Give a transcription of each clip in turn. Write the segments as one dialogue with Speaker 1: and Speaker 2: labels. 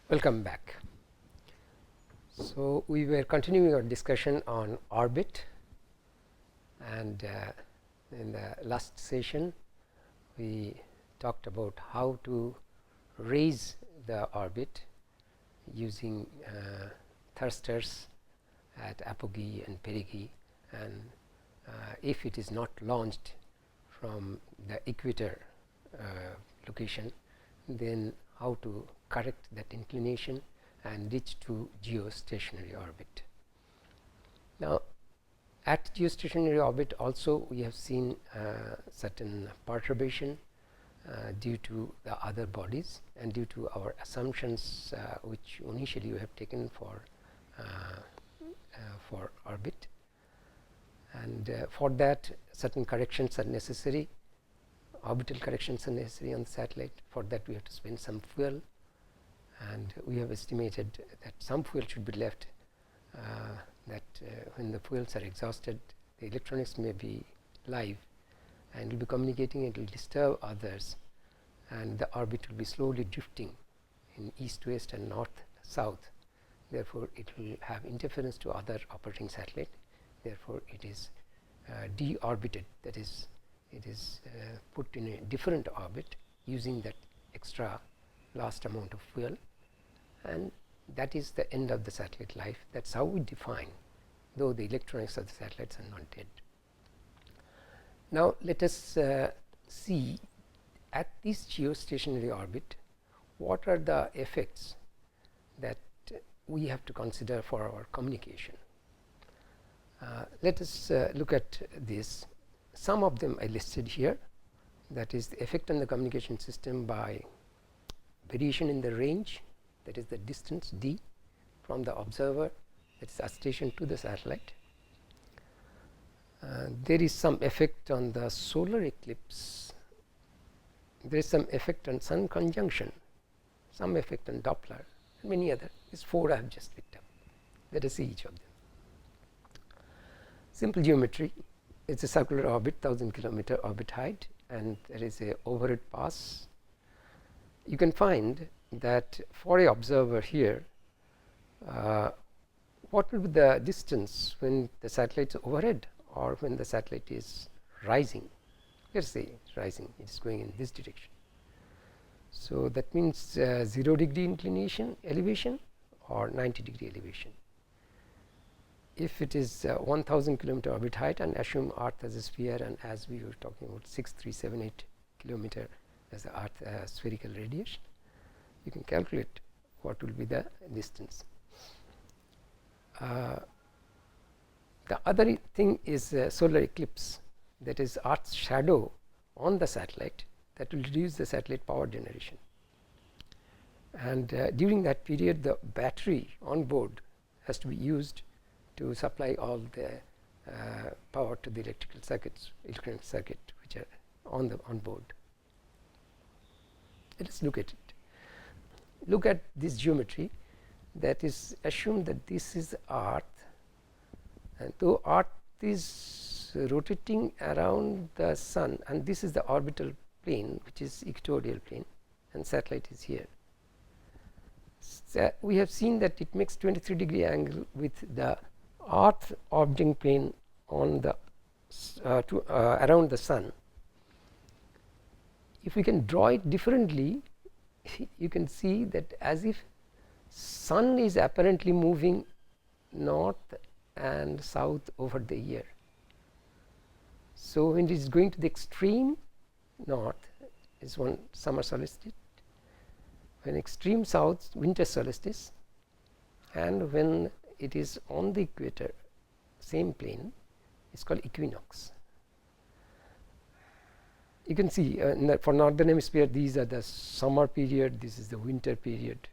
Speaker 1: Welcome back. So, we were continuing our discussion on orbit, and in the last session we talked about how to raise the orbit using thrusters at apogee and perigee, and if it is not launched from the equator location, then how to correct that inclination and reach to geostationary orbit. Now, at geostationary orbit also we have seen certain perturbation due to the other bodies and due to our assumptions which initially we have taken for orbit, and for that certain corrections are necessary. Orbital corrections are necessary on the satellite. For that we have to spend some fuel, and we have estimated that some fuel should be left, when the fuels are exhausted, the electronics may be live and will be communicating, it will disturb others, and the orbit will be slowly drifting in east west and north south. Therefore, it will have interference to other operating satellite. Therefore, it is deorbited, that is, it is put in a different orbit using that extra last amount of fuel, and that is the end of the satellite life. That is how we define, though the electronics of the satellites are not dead. Now, let us see at this geostationary orbit what are the effects that we have to consider for our communication. Let us look at this. Some of them I listed here, that is the effect on the communication system by variation in the range, that is the distance d from the observer, that is a station to the satellite. There is some effect on the solar eclipse, there is some effect on sun conjunction, some effect on Doppler, and many other. These four I have just picked up. Let us see each of them. Simple geometry. It is a circular orbit, 1000 kilometer orbit height, and there is a overhead pass. You can find that for a observer here, what will be the distance when the satellite is overhead or when the satellite is rising. Let us say it is rising, it is going in this direction. So, that means 0 degree inclination elevation or 90 degree elevation. If it is 1000 kilometer orbit height, and assume Earth as a sphere, and as we were talking about 6378 kilometer as the Earth spherical radius, you can calculate what will be the distance. The other thing is solar eclipse, that is Earth's shadow on the satellite, that will reduce the satellite power generation, and during that period the battery on board has to be used to supply all the power to the electronic circuit which are on board. Let us look at it. Look at this geometry, that is assume that this is Earth, and though Earth is rotating around the sun, and this is the orbital plane which is equatorial plane, and satellite is here. So, we have seen that it makes 23 degree angle with the Earth orbiting plane on the around the sun. If we can draw it differently, you can see that as if sun is apparently moving north and south over the year. So, when it is going to the extreme north is one summer solstice, when extreme south winter solstice, and when it is on the equator same plane is called equinox. You can see for northern hemisphere these are the summer period, this is the winter period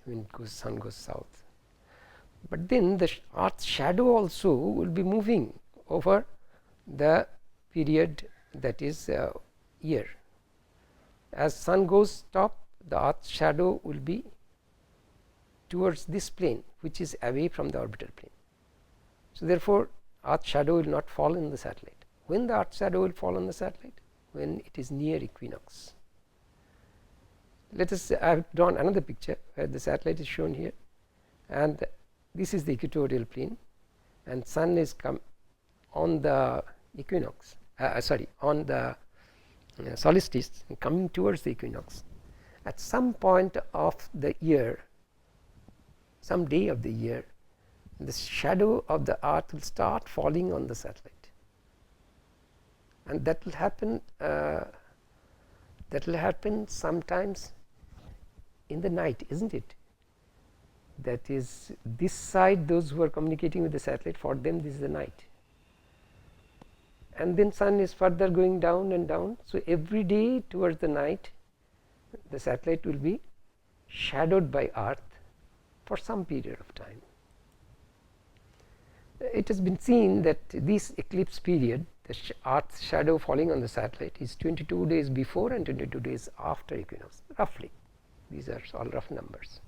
Speaker 1: when sun goes south. But then the Earth's shadow also will be moving over the period, that is year. As sun goes top, the Earth's shadow will be towards this plane which is away from the orbital plane. So, therefore, Earth shadow will not fall in the satellite. When the Earth shadow will fall on the satellite? When it is near equinox. let us I have drawn another picture where the satellite is shown here, and this is the equatorial plane, and sun is come on the equinox, on the solstice, coming towards the equinox. At some point of the year, some day of the year, the shadow of the earth will start falling on the satellite, and that will happen sometimes in the night, isn't it? That is, this side, those who are communicating with the satellite, for them this is the night, and then sun is further going down and down. So every day towards the night, the satellite will be shadowed by earth for some period of time. It has been seen that this eclipse period, the earth's shadow falling on the satellite, is 22 days before and 22 days after equinox, roughly. These are all rough numbers,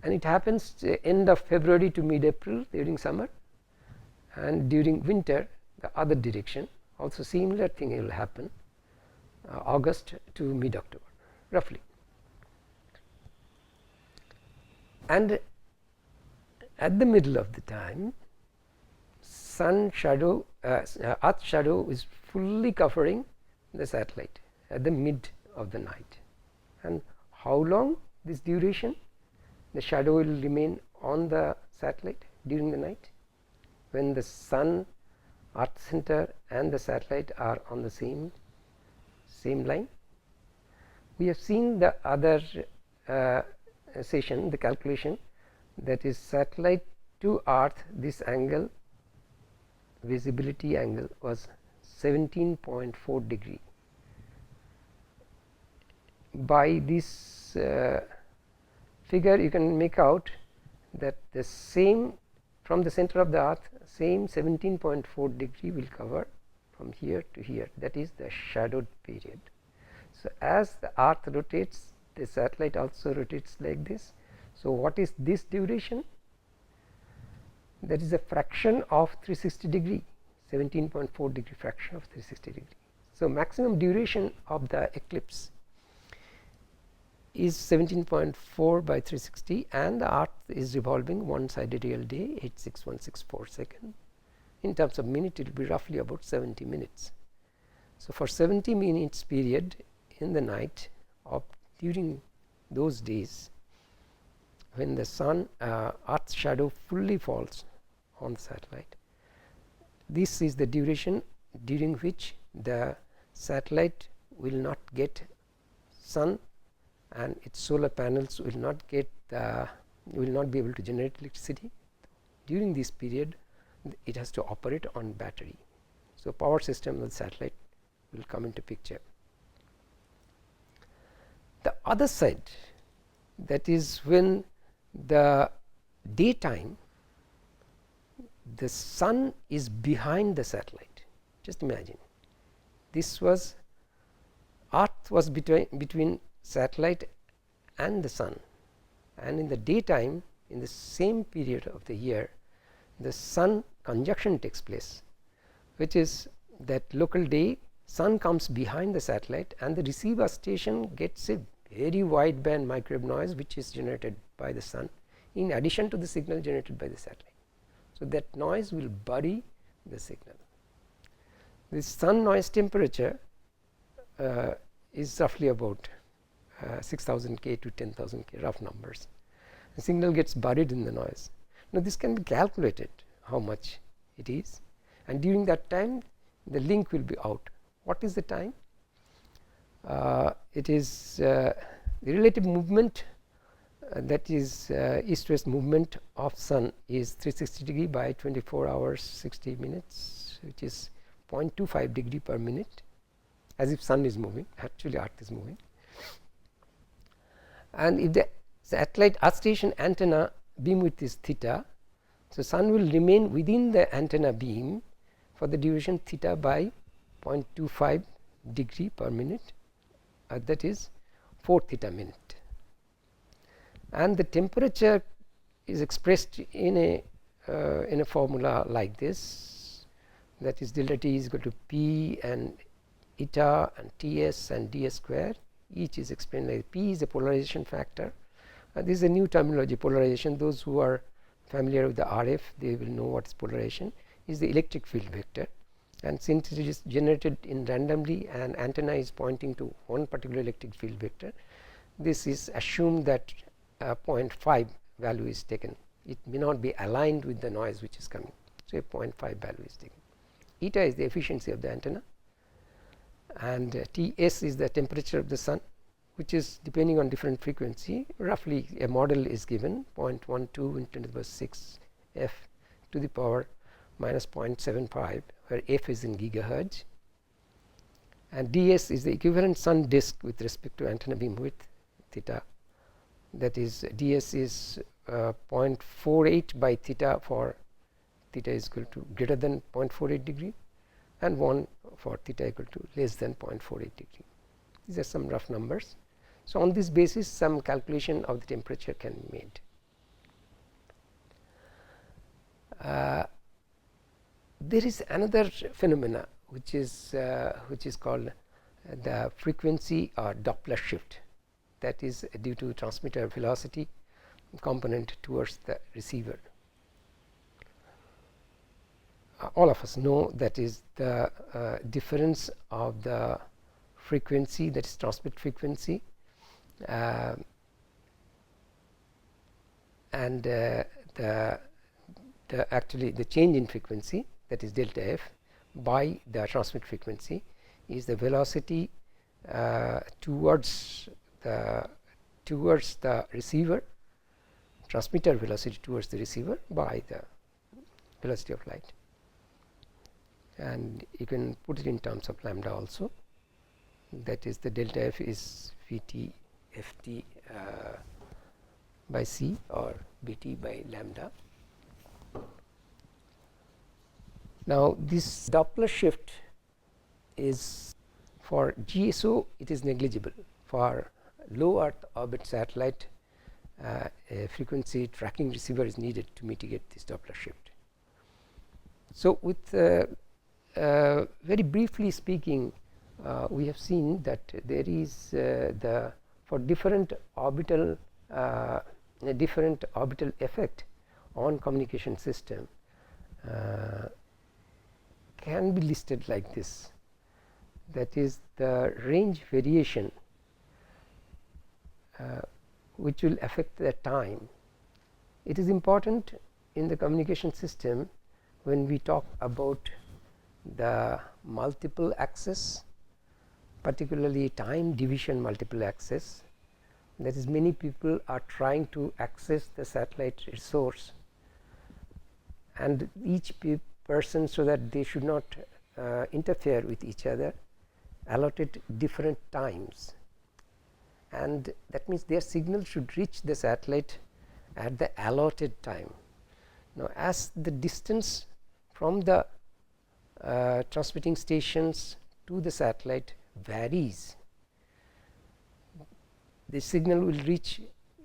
Speaker 1: and it happens end of February to mid-April during summer, and during winter the other direction. Also similar thing will happen August to mid-October, roughly. And at the middle of the time, sun shadow, earth shadow is fully covering the satellite at the mid of the night. And how long this duration? The shadow will remain on the satellite during the night, when the sun, earth center and the satellite are on the same line. We have seen the other session, the calculation, that is satellite to earth, this angle, visibility angle, was 17.4 degree. By this figure you can make out that the same, from the center of the earth, same 17.4 degree will cover from here to here, that is the shadowed period. So as the earth rotates, the satellite also rotates like this. So what is this duration? That is a fraction of 360 degree, 17.4 degree fraction of 360 degree. So maximum duration of the eclipse is 17.4 by 360, and the earth is revolving one-sided real day 86164 seconds. In terms of minute, it will be roughly about 70 minutes. So for 70 minutes period in the night of during those days, when the sun earth shadow fully falls on the satellite, this is the duration during which the satellite will not get sun, and its solar panels will not get will not be able to generate electricity. During this period, it has to operate on battery. So power system of the satellite will come into picture. The other side, that is when the daytime, the sun is behind the satellite. Just imagine, this was, earth was between satellite and the sun, and in the daytime, in the same period of the year, the sun conjunction takes place, which is that local day, sun comes behind the satellite, and the receiver station gets a very wideband microwave noise which is generated by the sun, in addition to the signal generated by the satellite. So that noise will bury the signal. This sun noise temperature is roughly about 6000 K to 10,000 K, rough numbers. The signal gets buried in the noise. Now this can be calculated how much it is, and during that time the link will be out. What is the time? It is the relative movement, that is east-west movement of sun is 360 degree by 24 hours 60 minutes, which is 0.25 degree per minute, as if sun is moving, actually earth is moving. And if the satellite earth station antenna beam width is theta, so sun will remain within the antenna beam for the duration theta by 0.25 degree per minute, that is 4 theta minute. And the temperature is expressed in a formula like this, that is delta T is equal to P and eta and Ts and ds square each is explained like P is a polarization factor. This is a new terminology, polarization. Those who are familiar with the RF, they will know what is polarization. Is the electric field vector, and since it is generated in randomly and antenna is pointing to one particular electric field vector, this is assumed that 0.5 value is taken. It may not be aligned with the noise which is coming, so a 0.5 value is taken. Eta is the efficiency of the antenna, and Ts is the temperature of the sun, which is depending on different frequency. Roughly a model is given 0.12 into the power 6 f to the power minus 0.75, where f is in gigahertz, and ds is the equivalent sun disk with respect to antenna beam width theta, that is ds is 0.48 by theta for theta is equal to greater than 0.48 degree, and 1 for theta equal to less than 0.48 degree. These are some rough numbers. So, on this basis some calculation of the temperature can be made. There is another phenomena which is called the frequency or Doppler shift, that is due to transmitter velocity component towards the receiver. All of us know that is the difference of the frequency, that is transmit frequency, and the actually the change in frequency, that is delta f, by the transmit frequency is the velocity towards the receiver, transmitter velocity towards the receiver by the velocity of light, and you can put it in terms of lambda also, that is the delta f is Vt Ft by c or Bt by lambda. Now, this Doppler shift is for GSO, it is negligible. For low Earth orbit satellite, a frequency tracking receiver is needed to mitigate this Doppler shift. So, with very briefly speaking, we have seen that there is for different orbital effect on communication system can be listed like this, that is the range variation which will affect the time. It is important in the communication system when we talk about the multiple access, particularly time division multiple access, that is many people are trying to access the satellite resource, and each person, so that they should not interfere with each other, allotted different times, and that means their signal should reach the satellite at the allotted time. Now, as the distance from the transmitting stations to the satellite varies, the signal will reach,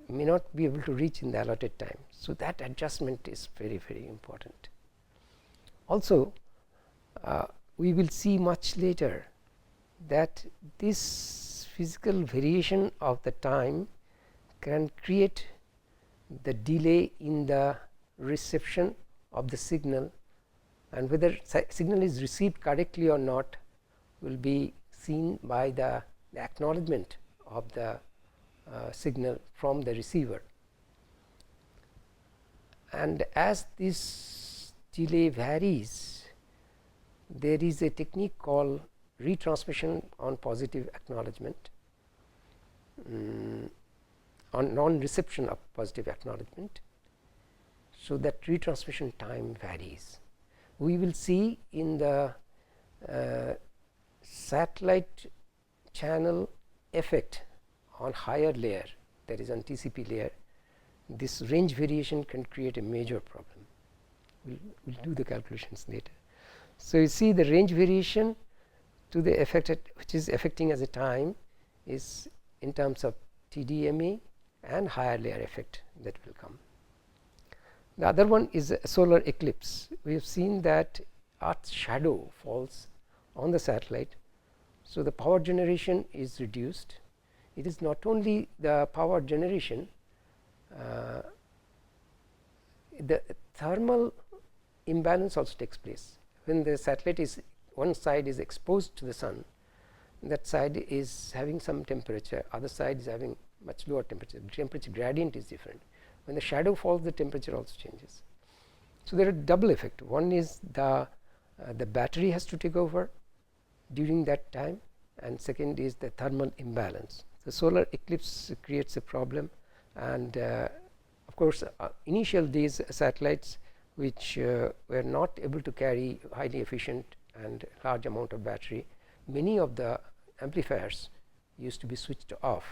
Speaker 1: may not be able to reach in the allotted time. So, that adjustment is very, very important. Also, we will see much later that this physical variation of the time can create the delay in the reception of the signal, and whether signal is received correctly or not will be seen by the acknowledgement of the signal from the receiver. And as this delay varies, there is a technique called retransmission on positive acknowledgement, on non-reception of positive acknowledgement. So, that retransmission time varies. We will see in the satellite channel effect on higher layer, that is on TCP layer, this range variation can create a major problem. We'll do the calculations later. So, you see the range variation to the affected, which is affecting as a time, is in terms of TDMA and higher layer effect that will come. The other one is a solar eclipse. We have seen that Earth's shadow falls on the satellite, so the power generation is reduced, it is not only the power generation, the thermal imbalance also takes place. When the satellite is, one side is exposed to the sun, that side is having some temperature, other side is having much lower temperature. The temperature gradient is different. When the shadow falls, the temperature also changes. So there are double effect. One is the battery has to take over during that time, and second is the thermal imbalance. The solar eclipse creates a problem, and of course initial days satellites which were not able to carry highly efficient and large amount of battery, many of the amplifiers used to be switched off.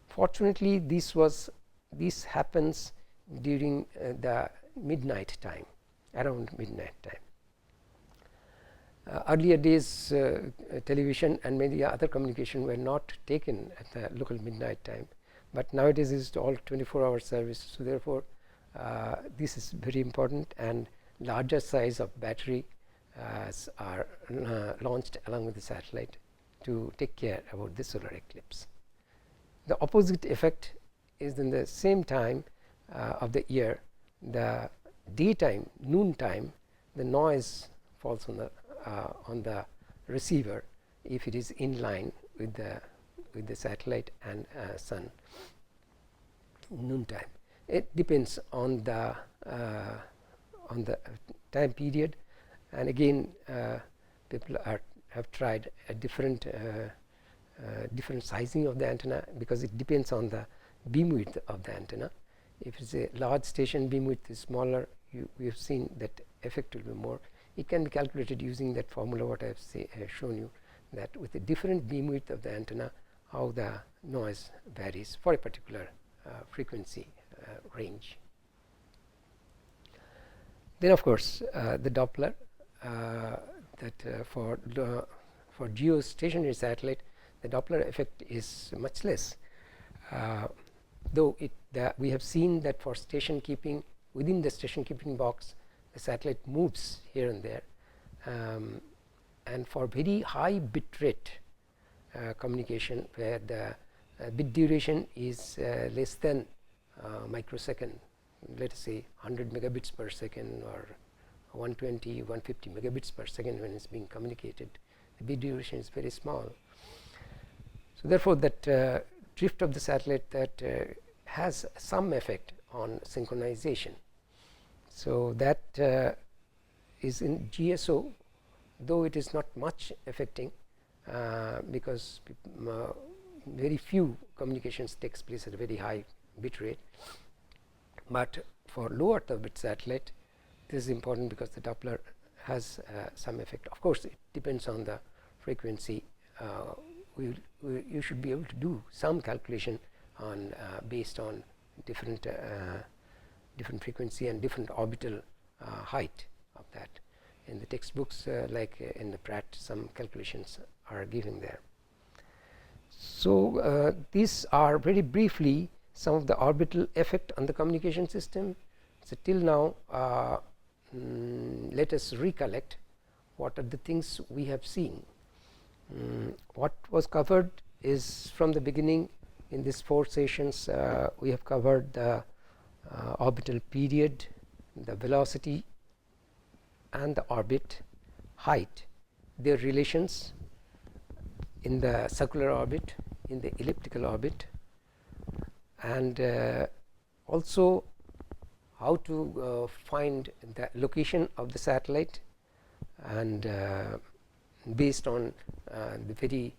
Speaker 1: Fortunately, this happens during the midnight time, around midnight time. Earlier days television and many other communication were not taken at the local midnight time, but nowadays is all 24-hour service. So therefore this is very important, and larger size of battery are launched along with the satellite to take care about the solar eclipse. The opposite effect is in the same time of the year, the daytime, noon time, the noise falls on the receiver if it is in line with the satellite and sun. Noontime, it depends on the time period, and again people have tried a different sizing of the antenna, because it depends on the beam width of the antenna. If it's a large station, beam width is smaller, we have seen that effect will be more. It can be calculated using that formula what I have shown you, that with a different beam width of the antenna, how the noise varies for a particular frequency range. Then of course the Doppler, that for geostationary satellite, the Doppler effect is much less, though we have seen that for station keeping, within the station keeping box, the satellite moves here and there, and for very high bit rate communication, where the bit duration is less than microsecond, let us say 100 megabits per second or 120, 150 megabits per second when it's being communicated, the bit duration is very small. So therefore that drift of the satellite, that has some effect on synchronization. So that is in GSO, though it is not much affecting, because very few communications takes place at a very high bit rate. But for low Earth orbit satellite, this is important because the Doppler has some effect. Of course, it depends on the frequency. You should be able to do some calculation on based on different frequency and different orbital height of that. In the textbooks, like in the Pratt, some calculations are given there. So these are very briefly some of the orbital effect on the communication system. So till now, let us recollect what are the things we have seen. What was covered is, from the beginning in these 4 sessions, we have covered the orbital period, the velocity and the orbit, height, their relations in the circular orbit, in the elliptical orbit, and also how to find the location of the satellite, and based on the very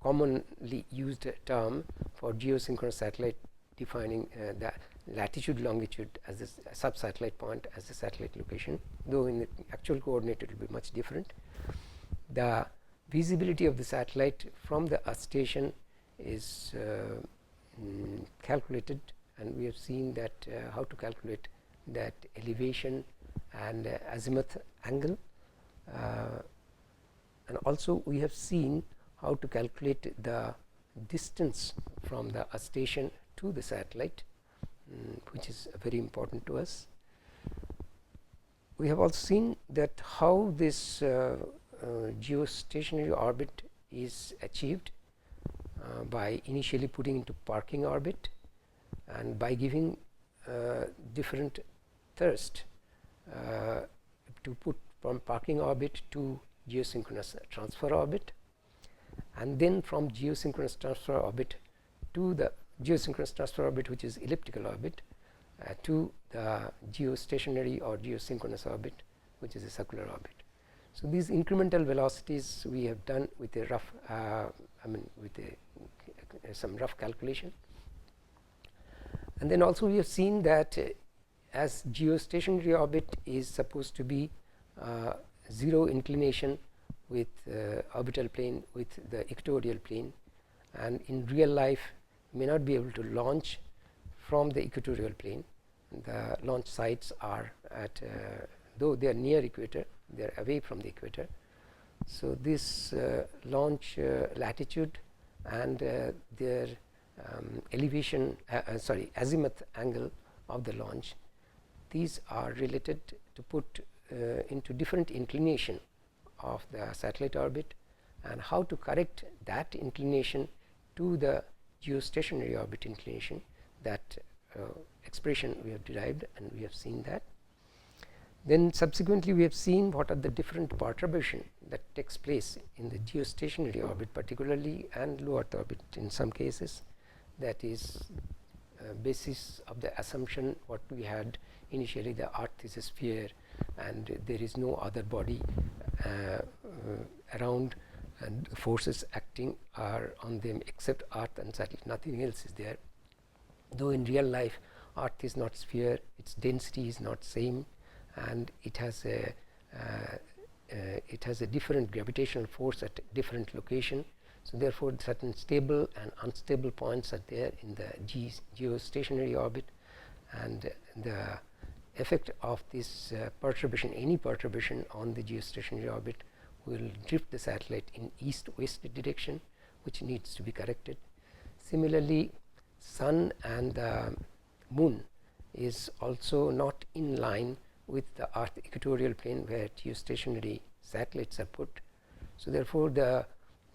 Speaker 1: commonly used term for geosynchronous satellite, defining the latitude longitude as a sub-satellite point as the satellite location, though in the actual coordinate it will be much different. The visibility of the satellite from the Earth station is calculated, and we have seen that how to calculate that elevation and azimuth angle, and also we have seen how to calculate the distance from the Earth station to the satellite, which is very important to us. We have also seen that how this geostationary orbit is achieved. by initially putting into parking orbit, and by giving different thrust to put from parking orbit to geosynchronous transfer orbit, and then from geosynchronous transfer orbit to the geosynchronous transfer orbit, which is elliptical orbit, to the geostationary or geosynchronous orbit, which is a circular orbit. So these incremental velocities we have done with a rough, some rough calculation. And then also we have seen that as geostationary orbit is supposed to be zero inclination with orbital plane with the equatorial plane, and in real life may not be able to launch from the equatorial plane. The launch sites are at though they are near equator, they are away from the equator. So this launch latitude and their elevation azimuth angle of the launch, these are related to put into different inclination of the satellite orbit, and how to correct that inclination to the geostationary orbit inclination. That expression we have derived, and we have seen that. Then subsequently we have seen what are the different perturbation that takes place in the geostationary orbit particularly, and low Earth orbit in some cases. That is basis of the assumption what we had initially, the Earth is a sphere and there is no other body around, and forces acting are on them except Earth and satellite, nothing else is there. Though in real life Earth is not sphere, its density is not same, and it has a different gravitational force at different location. So therefore certain stable and unstable points are there in the geostationary orbit, and the effect of this perturbation, any perturbation on the geostationary orbit, will drift the satellite in east-west direction, which needs to be corrected. Similarly, Sun and the Moon is also not in line with the Earth equatorial plane where geostationary satellites are put. So therefore the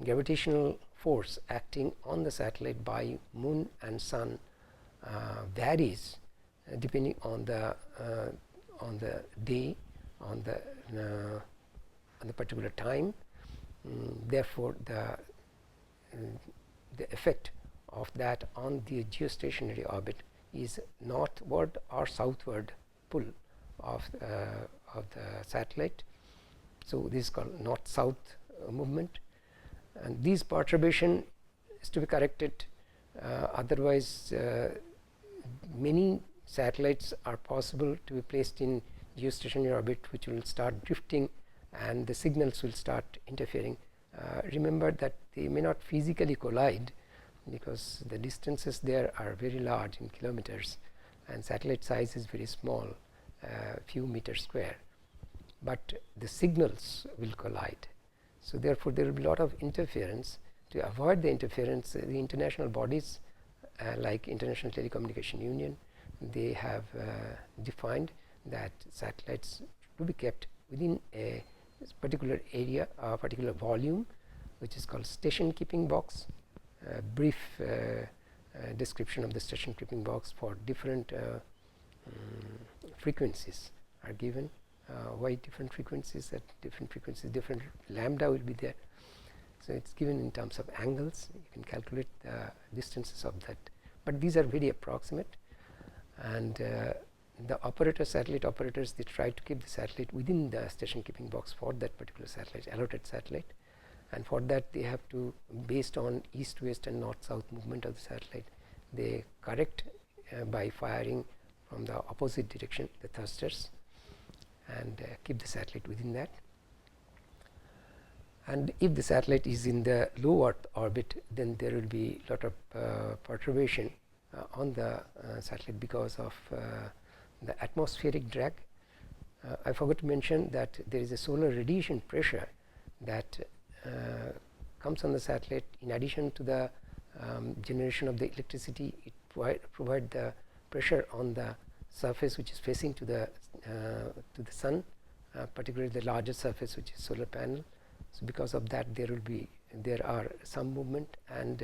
Speaker 1: gravitational force acting on the satellite by Moon and Sun varies depending on the day, on the particular time. Therefore the effect of that on the geostationary orbit is northward or southward pull of the satellite. So this is called north-south movement, and these perturbation is to be corrected. Otherwise many satellites are possible to be placed in geostationary orbit, which will start drifting and the signals will start interfering. Remember that they may not physically collide because the distances there are very large in kilometers and satellite size is very small, few meters square, but the signals will collide. So therefore there will be a lot of interference. To avoid the interference, the international bodies like International Telecommunication Union, they have defined that satellites to be kept within a particular area, a particular volume, which is called station keeping box. Brief description of the station keeping box for different frequencies are given. Why different frequencies? At different frequencies different lambda will be there. So it's given in terms of angles. You can calculate the distances of that, but these are very approximate. And the operators, satellite operators, they try to keep the satellite within the station keeping box for that particular satellite, allotted satellite. And for that they have to, based on east-west and north-south movement of the satellite, they correct by firing from the opposite direction the thrusters, and keep the satellite within that. And if the satellite is in the low Earth orbit, then there will be a lot of perturbation on the satellite because of the atmospheric drag. I forgot to mention that there is a solar radiation pressure that comes on the satellite. In addition to the generation of the electricity, it provide the pressure on the surface which is facing to the sun, particularly the larger surface which is solar panel. So because of that there are some movement, and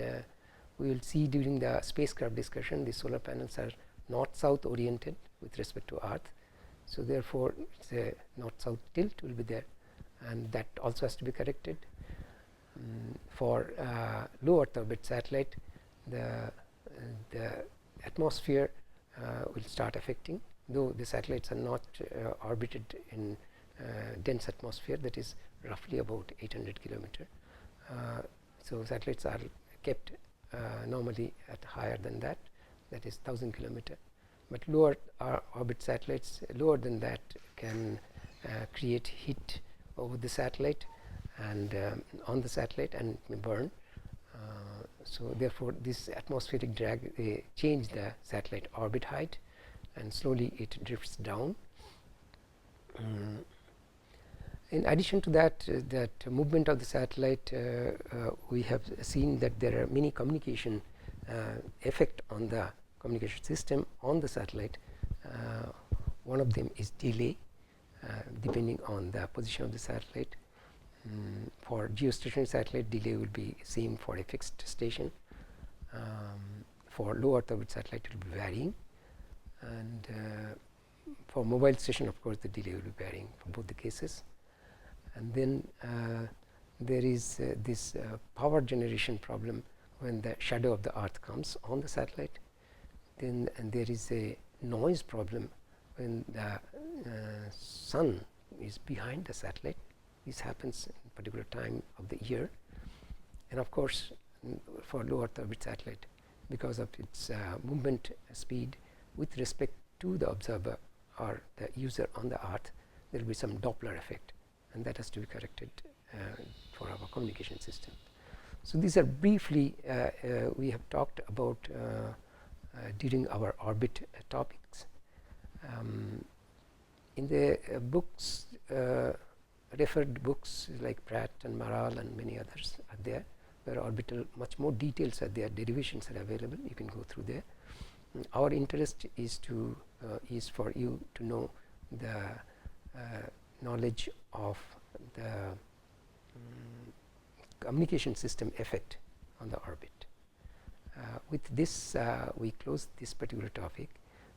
Speaker 1: we will see during the spacecraft discussion, the solar panels are north-south oriented with respect to Earth. So therefore, it's a north-south tilt will be there, and that also has to be corrected. For low Earth orbit satellite, the atmosphere will start affecting, though the satellites are not orbited in dense atmosphere, that is roughly about 800 kilometer. So satellites are kept normally at higher than that, that is 1000 kilometer. But lower orbit satellites lower than that can create heat over the satellite and on the satellite, and it may burn. So therefore, this atmospheric drag change the satellite orbit height, and slowly it drifts down. In addition to that, that movement of the satellite, we have seen that there are many communication effect on the communication system on the satellite. One of them is delay, depending on the position of the satellite. For geostationary satellite, delay will be same for a fixed station. For low Earth orbit satellite, it will be varying, and for mobile station, of course, the delay will be varying for both the cases. And then there is this power generation problem when the shadow of the Earth comes on the satellite. Then there is a noise problem when the sun is behind the satellite. This happens in a particular time of the year. And of course, for low Earth orbit satellite, because of its movement speed with respect to the observer or the user on the Earth, there will be some Doppler effect, and that has to be corrected for our communication system. So these are briefly we have talked about during our orbit topics. In the books, referred books like Pratt and Marral and many others are there, where orbital much more details are there, derivations are available, you can go through there. Our interest is to is for you to know the knowledge of the communication system effect on the orbit. With this, we close this particular topic,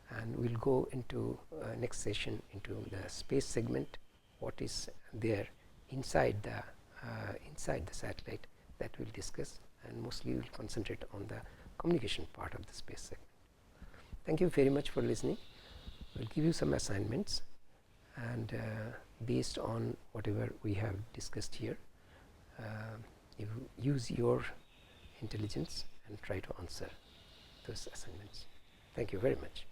Speaker 1: and we'll go into next session into the space segment, what is there inside the satellite, that we'll discuss, and mostly we'll concentrate on the communication part of the space segment. Thank you very much for listening. We'll give you some assignments, and based on whatever we have discussed here, you use your intelligence and try to answer those assignments. Thank you very much.